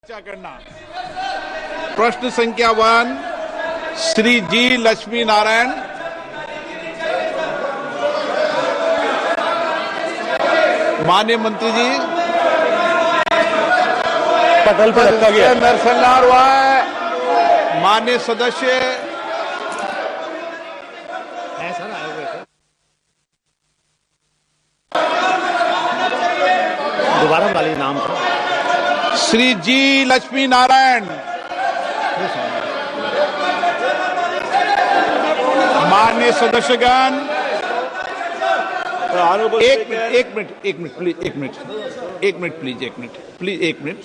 चर्चा करना। प्रश्न संख्या 1 श्री जी लक्ष्मी नारायण। माननीय मंत्री जी, पटल पर रखा गया नरसंहार हुआ है। माननीय सदस्य दोबारा वाली नाम था श्री जी लक्ष्मी नारायण। माननीय सदस्यगण, एक मिनट प्लीज।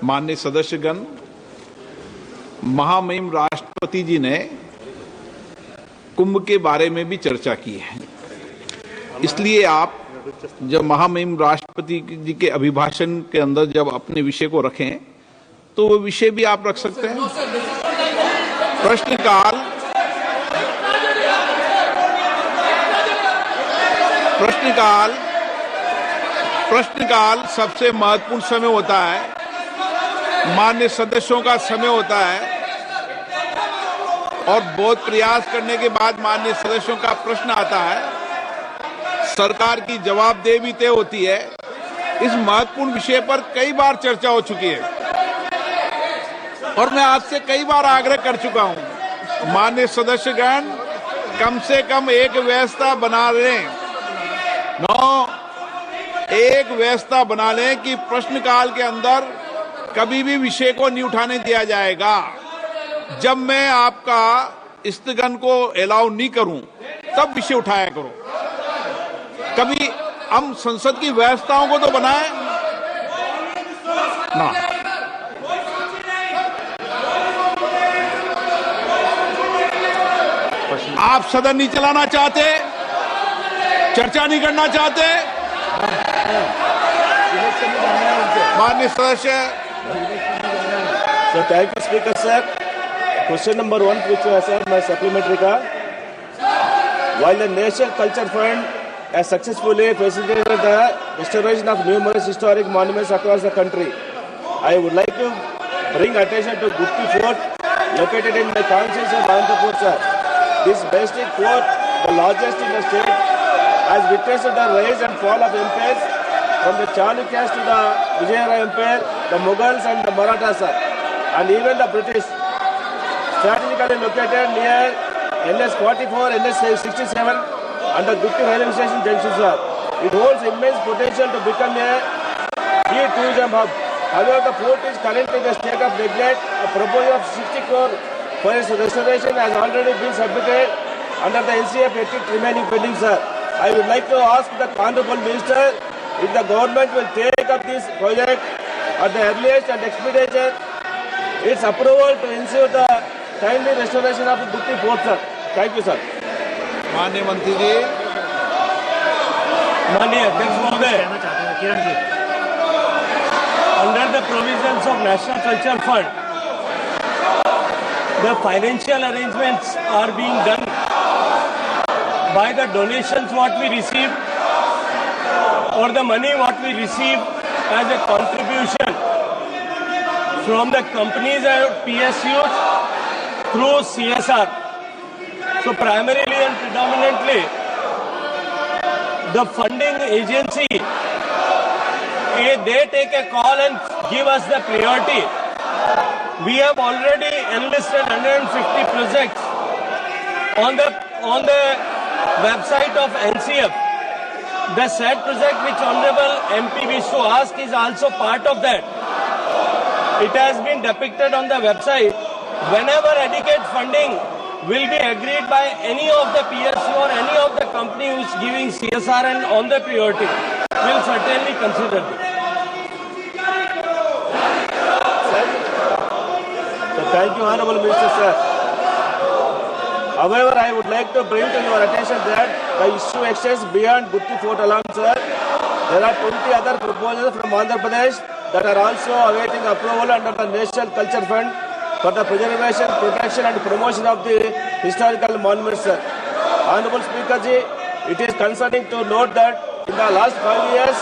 माननीय सदस्यगण, महामहिम राष्ट्रपति जी ने कुंभ के बारे में भी चर्चा की है, इसलिए आप जब महामहिम राष्ट्रपति जी के अभिभाषण के अंदर जब अपने विषय को रखें तो वो विषय भी आप रख सकते हैं। प्रश्नकाल सबसे महत्वपूर्ण समय होता है, माननीय सदस्यों का समय होता है और बहुत प्रयास करने के बाद माननीय सदस्यों का प्रश्न आता है, सरकार की जवाबदेही भी तय होती है। इस महत्वपूर्ण विषय पर कई बार चर्चा हो चुकी है और मैं आपसे कई बार आग्रह कर चुका हूं, माननीय सदस्यगण कम से कम एक व्यवस्था बना लें, एक व्यवस्था बना लें कि प्रश्नकाल के अंदर कभी भी विषय को नहीं उठाने दिया जाएगा। जब मैं आपका स्थगन को अलाउ नहीं करूं तब विषय उठाया करो। कभी हम संसद की व्यवस्थाओं को तो बनाएं ना। आप सदन नहीं चलाना चाहते, चर्चा नहीं करना चाहते। माननीय सदस्य। Thank you speaker sir. Question number 1 पूछा है सर, मैं सप्लीमेंट्री का। While the National Culture Fund has successfully facilitated the restoration of numerous historic monuments across the country, I would like to bring attention to Gutti Fort located in my constituency of Anantapur, sir. This majestic fort, the largest in the state, has witnessed the rise and fall of empires from the Chalukyas to the Vijayanagar Empire, the Mughals and the Marathas, sir, and even the British. Strategically located near NS 44, NS 67 and the Gutti railway station junction, sir. It holds immense potential to become a key tourism hub. However, the fort is currently in a state of neglect. A proposal of 60 crore for its restoration has already been submitted under the NCF ethics remaining pending, sir. I would like to ask the Honorable Minister if the government will take up this project at the earliest and expedite its approval to ensure the timely restoration of the Gutti Fort, sir. Thank you, sir. माननीय मंत्री जी। माननीय अध्यक्ष महोदय, under the provisions of National Culture Fund, the financial arrangements are being done by the donations what we receive or the money what we receive as a contribution from the companies and PSUs through CSR. So primarily and predominantly, the funding agency, they take a call and give us the priority. We have already enlisted 150 projects on the website of NCF. The said project which Honorable MP wished to ask is also part of that. It has been depicted on the website. Whenever adequate funding will be agreed by any of the PSU or any of the company who is giving CSR and on the priority, we will certainly consider this. So thank you, Honorable Minister, sir. However, I would like to bring to your attention that the issue extends beyond Gutti Fort alone, sir. There are 20 other proposals from Andhra Pradesh that are also awaiting approval under the National Culture Fund for the preservation, protection and promotion of the historical monuments, sir. Honorable Speaker ji, it is concerning to note that in the last 5 years,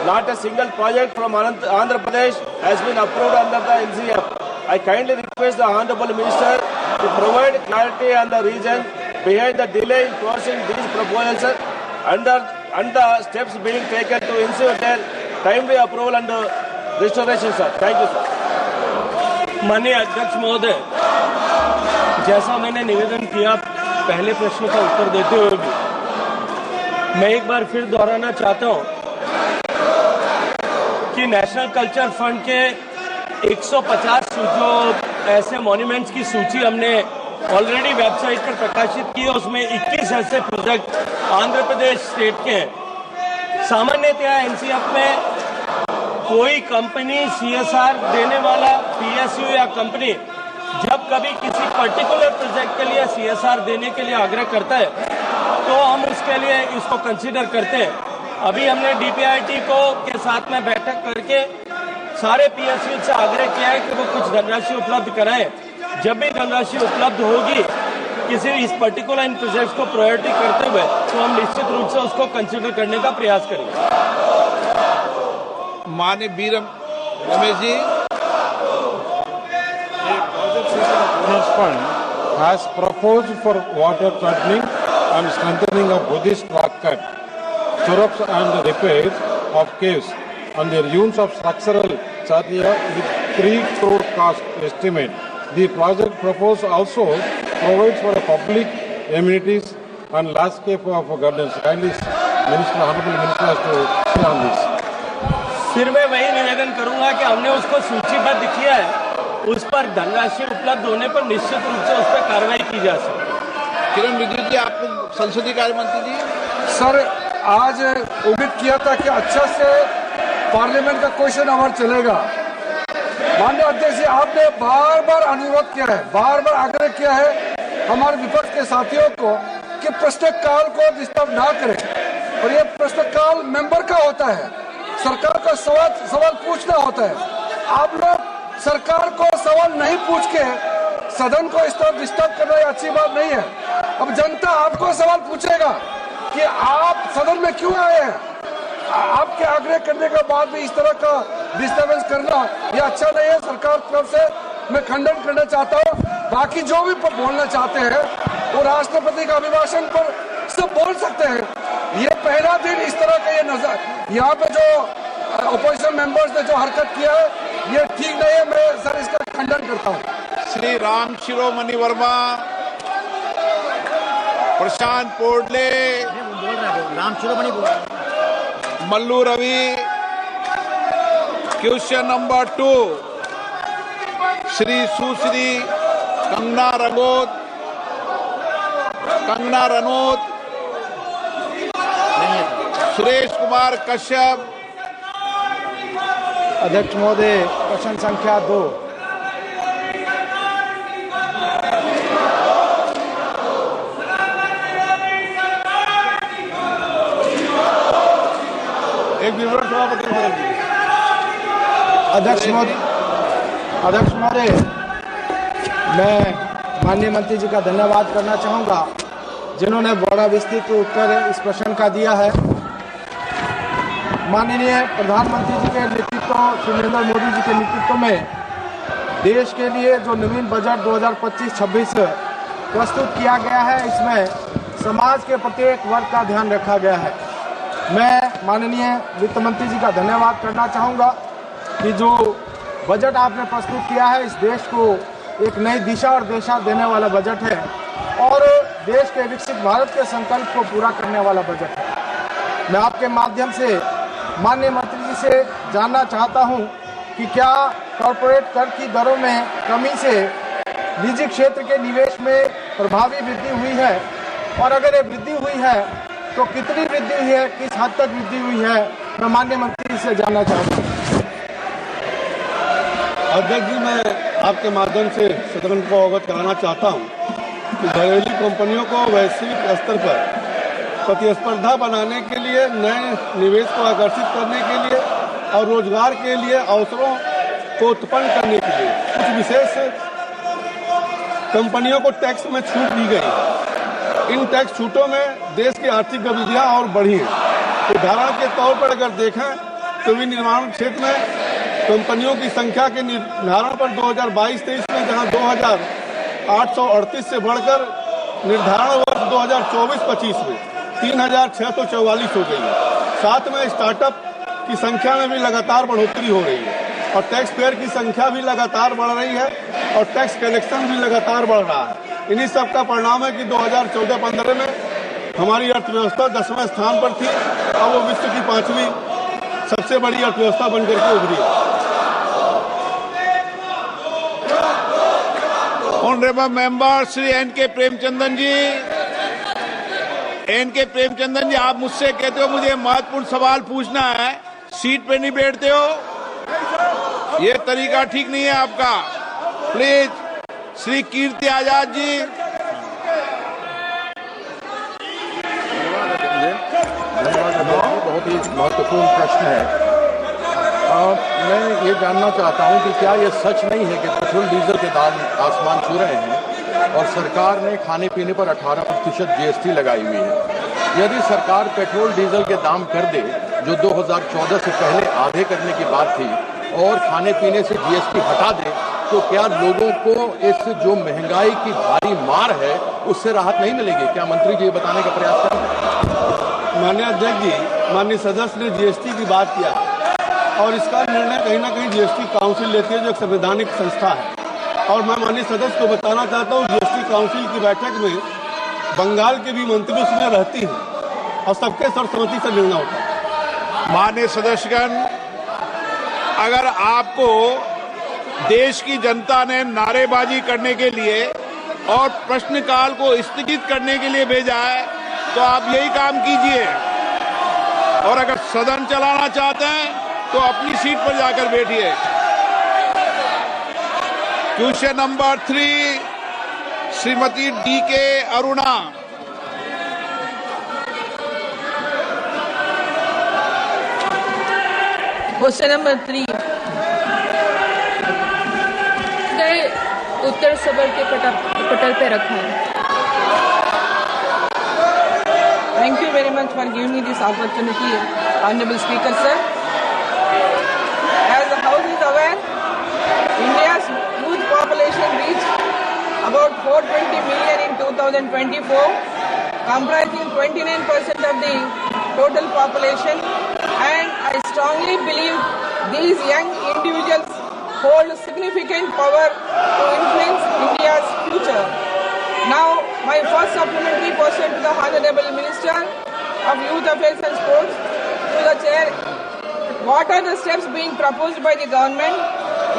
not a single project from Andhra Pradesh has been approved under the NCF. I kindly request the Honorable Minister to provide clarity on the reason behind the delay in closing these proposals and the steps being taken to ensure their timely approval and restoration, sir. Thank you, sir. माननीय अध्यक्ष महोदय, जैसा मैंने निवेदन किया पहले प्रश्न का उत्तर देते हुए भी, मैं एक बार फिर दोहराना चाहता हूं कि नेशनल कल्चर फंड के 150 जो ऐसे मॉन्यूमेंट्स की सूची हमने ऑलरेडी वेबसाइट पर प्रकाशित की है, उसमें 21 ऐसे प्रोजेक्ट आंध्र प्रदेश स्टेट के हैं। सामान्यतया एनसीएफ में कोई कंपनी सीएसआर देने वाला पीएसयू या कंपनी जब कभी किसी पर्टिकुलर प्रोजेक्ट के लिए सीएसआर देने के लिए आग्रह करता है तो हम उसके लिए इसको कंसीडर करते हैं। अभी हमने डीपीआईटी को के साथ में बैठक करके सारे पीएसयू से आग्रह किया है कि वो कुछ धनराशि उपलब्ध कराएं। जब भी धनराशि उपलब्ध होगी किसी इस पर्टिकुलर इन प्रोजेक्ट्स को प्रायोरिटी करते हुए तो हम निश्चित रूप से उसको कंसीडर करने का प्रयास करेंगे। माननीय Veeram Ramesh ji. Donors Fund has proposed for water trunking and strengthening of Buddhist rock cut, stirrups and repairs of caves, and their use of structural charya with 3 crore cost estimate. The project proposed also provides for public amenities and landscape of gardens. Kindly, Minister, Honorable Minister, has to say on this. फिर मैं वही निवेदन करूंगा कि हमने उसको सूचीबद्ध किया है, उस पर धनराशि उपलब्ध होने पर निश्चित रूप से उस पर कार्रवाई की जा सकती है। किरण रिजिजू जी, आप संसदीय कार्य मंत्री जी। सर, आज उम्मीद किया था कि अच्छा से पार्लियामेंट का क्वेश्चन आवर चलेगा। माननीय अध्यक्ष जी, आपने बार बार अनुरोध किया है, बार बार आग्रह किया है हमारे विपक्ष के साथियों को कि प्रश्नकाल को डिस्टर्ब ना करें, और ये प्रश्नकाल मेंबर का होता है, सरकार को सवाल पूछना होता है। आप लोग सरकार को सवाल नहीं पूछ के सदन को इस तरह डिस्टर्ब करना अच्छी बात नहीं है। अब जनता आपको सवाल पूछेगा कि आप सदन में क्यों आए हैं। आपके आग्रह करने के बाद भी इस तरह का डिस्टर्बेंस करना ये अच्छा नहीं है। सरकार की तरफ से मैं खंडन करना चाहता हूँ। बाकी जो भी बोलना चाहते हैं वो राष्ट्रपति का अभिभाषण पर सब बोल सकते हैं। ये पहला दिन इस तरह का ये नजर यहाँ पे जो अपोजिशन मेंबर्स ने जो हरकत किया है ये ठीक नहीं है। मैं सर इसका खंडन करता हूँ। श्री राम शिरोमणि वर्मा, प्रशांत पोडले, राम शिरोमणि मल्लू रवि। क्वेश्चन नंबर 2, श्री सुश्री कंगना रनौत, सुरेश कुमार कश्यप। अध्यक्ष महोदय, प्रश्न संख्या 2। एक विवरण सभापति को दीजिए। अध्यक्ष महोदय, मैं माननीय मंत्री जी का धन्यवाद करना चाहूँगा जिन्होंने बड़ा विस्तृत उत्तर इस प्रश्न का दिया है। माननीय प्रधानमंत्री जी के नेतृत्व, श्री नरेंद्र मोदी जी के नेतृत्व में देश के लिए जो नवीन बजट 2025-26 प्रस्तुत किया गया है, इसमें समाज के प्रत्येक वर्ग का ध्यान रखा गया है। मैं माननीय वित्त मंत्री जी का धन्यवाद करना चाहूँगा कि जो बजट आपने प्रस्तुत किया है इस देश को एक नई दिशा और दिशा देने वाला बजट है और देश के विकसित भारत के संकल्प को पूरा करने वाला बजट है। मैं आपके माध्यम से माननीय मंत्री जी से जानना चाहता हूं कि क्या कॉरपोरेट कर की दरों में कमी से निजी क्षेत्र के निवेश में प्रभावी वृद्धि हुई है, और अगर ये वृद्धि हुई है तो कितनी वृद्धि हुई है, किस हद तक वृद्धि हुई है, मैं माननीय मंत्री जी से जानना चाहूँगा। अध्यक्ष जी, मैं आपके माध्यम से सदन को अवगत कराना चाहता हूं कि घरेलू कंपनियों को वैश्विक स्तर पर प्रतिस्पर्धा बनाने के लिए, नए निवेश को आकर्षित करने के लिए और रोजगार के लिए अवसरों को उत्पन्न करने के लिए कुछ विशेष कंपनियों को टैक्स में छूट दी गई। इन टैक्स छूटों में देश की आर्थिक गतिविधियां और बढ़ी हैं। उदाहरण के तौर पर अगर देखें फैक्ट्री निर्माण क्षेत्र में कंपनियों की संख्या के निर्धारण पर 2022-23 में जहां 2,838 से बढ़कर निर्धारण वर्ष 2024-25 में 3,644 हो गई है। साथ में स्टार्टअप की संख्या में भी लगातार बढ़ोतरी हो रही है और टैक्स पेयर की संख्या भी लगातार बढ़ रही है और टैक्स कलेक्शन भी लगातार बढ़ रहा है। इन्हीं सब का परिणाम है कि 2014-15 में हमारी अर्थव्यवस्था 10वें स्थान पर थी, अब वो विश्व की 5वीं सबसे बड़ी अर्थव्यवस्था बनकर के उभरी है। Honourable member Shri N K. Premachandran ji, N K. Premachandran ji, आप मुझसे कहते हो मुझे महत्वपूर्ण सवाल पूछना है, सीट पे नहीं बैठते हो, ये तरीका ठीक नहीं है आपका। प्लीज श्री कीर्ति आजाद जी। बहुत ही महत्वपूर्ण प्रश्न है। मैं ये जानना चाहता हूं कि क्या ये सच नहीं है कि पेट्रोल डीजल के दाम आसमान छू रहे हैं और सरकार ने खाने पीने पर 18% GST लगाई हुई है। यदि सरकार पेट्रोल डीजल के दाम कर दे, जो 2014 से पहले आधे करने की बात थी, और खाने पीने से GST हटा दे, तो क्या लोगों को इस जो महंगाई की भारी मार है उससे राहत नहीं मिलेगी? क्या मंत्री जी ये बताने का प्रयास करेंगे? माननीय अध्यक्ष जी, माननीय सदस्य ने GST की बात किया और इसका निर्णय कहीं ना कहीं GST काउंसिल लेती है, जो एक संवैधानिक संस्था है। और मैं माननीय सदस्य को बताना चाहता हूँ, GST काउंसिल की बैठक में बंगाल के भी मंत्री उसमें रहती हैं और सबके सर्वसम्मति से निर्णय होता है। माननीय सदस्यगण, अगर आपको देश की जनता ने नारेबाजी करने के लिए और प्रश्नकाल को स्थगित करने के लिए भेजा है, तो आप यही काम कीजिए। और अगर सदन चलाना चाहते हैं तो अपनी सीट पर जाकर बैठिए। Question number 3, Shrimati D.K. Aruna. Question number 3 उत्तर सबर के पटल पे रखा है। Thank you very much for giving me this opportunity, Honorable Speaker, sir. As the House is aware, India's youth population reached about 420 million in 2024, comprising 29% of the total population, and I strongly believe these young individuals hold significant power to influence India's future. Now, my first supplementary question to the Honorable Minister of Youth Affairs and Sports, to the Chair: what are the steps being proposed by the government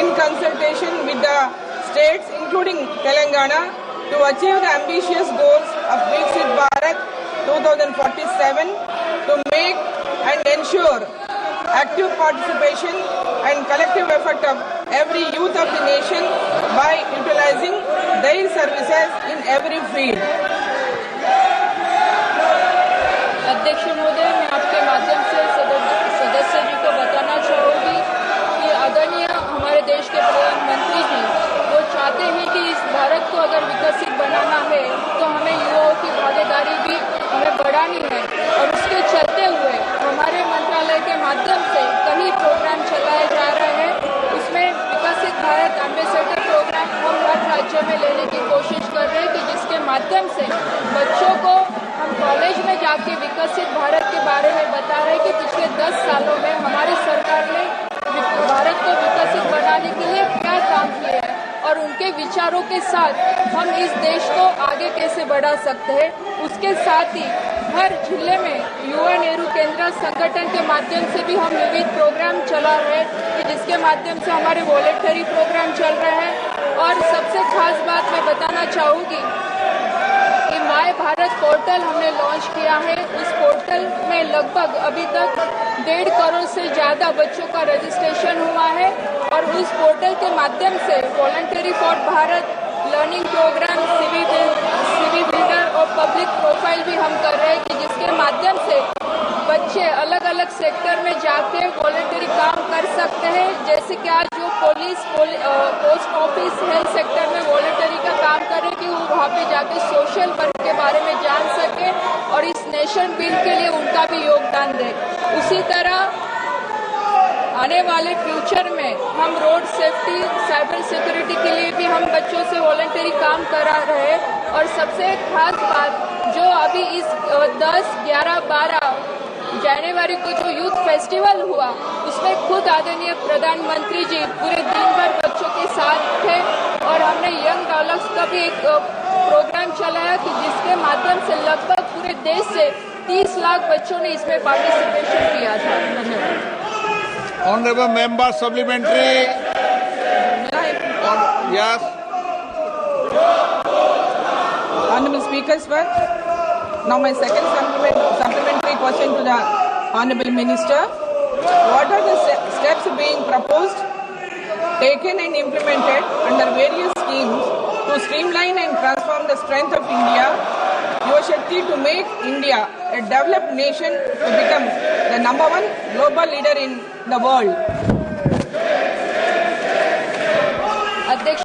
in consultation with the states, including Telangana, to achieve the ambitious goals of Viksit Bharat 2047, to make and ensure active participation and collective effort of every youth of the nation by utilizing their services in every field? अध्यक्ष महोदय, मैं आपके माध्यम से सदस्य जी को बताना चाहूँगी कि आदरणीय हमारे देश के प्रधानमंत्री जी वो चाहते हैं कि इस भारत को अगर विकसित बनाना है तो हमें युवाओं की भागीदारी भी हमें बढ़ानी है। और उसके चलते हुए हमारे मंत्रालय के माध्यम से कई प्रोग्राम चलाए जा रहे हैं। उसमें विकसित भारत एम्बेसडर प्रोग्राम हम हर राज्य में लेने की कोशिश कर रहे हैं कि जिसके माध्यम से बच्चों को हम कॉलेज में जाके विकसित भारत के बारे में बता रहे हैं कि पिछले 10 सालों में हमारी सरकार ने भारत को विकसित बनाने के लिए क्या काम किए हैं और उनके विचारों के साथ हम इस देश को आगे कैसे बढ़ा सकते हैं। उसके साथ ही हर जिले में युवा नेहरू केंद्र संगठन के माध्यम से भी हम विविध प्रोग्राम चला रहे हैं कि जिसके माध्यम से हमारे वॉलेंटरी प्रोग्राम चल रहे हैं। और सबसे खास बात मैं बताना चाहूँगी कि माय भारत पोर्टल हमने लॉन्च किया है। उस पोर्टल में लगभग अभी तक 1.5 करोड़ से ज़्यादा बच्चों का रजिस्ट्रेशन हुआ है और उस पोर्टल के माध्यम से voluntary for Bharat learning programme, CV builder और पब्लिक प्रोफाइल भी हम कर रहे हैं कि जिसके माध्यम से बच्चे अलग अलग सेक्टर में जाके वॉलंटरी काम कर सकते हैं। जैसे कि आज जो police, post office, health sector में वॉलंटरी का काम कर रहे हैं कि वो वहाँ पे जाके सोशल वर्क के बारे में जान सके और इस नेशन बिल्ड के लिए उनका भी योगदान दे। उसी तरह आने वाले फ्यूचर में हम रोड सेफ्टी, साइबर सिक्योरिटी के लिए भी हम बच्चों से वॉलंटरी काम करा रहे हैं। और सबसे खास बात जो अभी इस 10, 11, 12 जनवरी को जो यूथ फेस्टिवल हुआ, उसमें खुद आदरणीय प्रधानमंत्री जी पूरे दिन भर बच्चों के साथ थे और हमने यंग डायलॉग्स का भी एक प्रोग्राम चलाया कि जिसके माध्यम से लगभग पूरे देश से 30 लाख बच्चों ने इसमें पार्टिसिपेशन किया था। धन्यवाद। Honorable member supplementary. Yes. Honorable Speaker, sir. Now my second supplementary question to the Honorable Minister. What are the steps being proposed, taken and implemented under various schemes to streamline and transform the strength of India, Yuva Shakti, to make India a developed nation to become the #1 global leader in the world? अध्यक्ष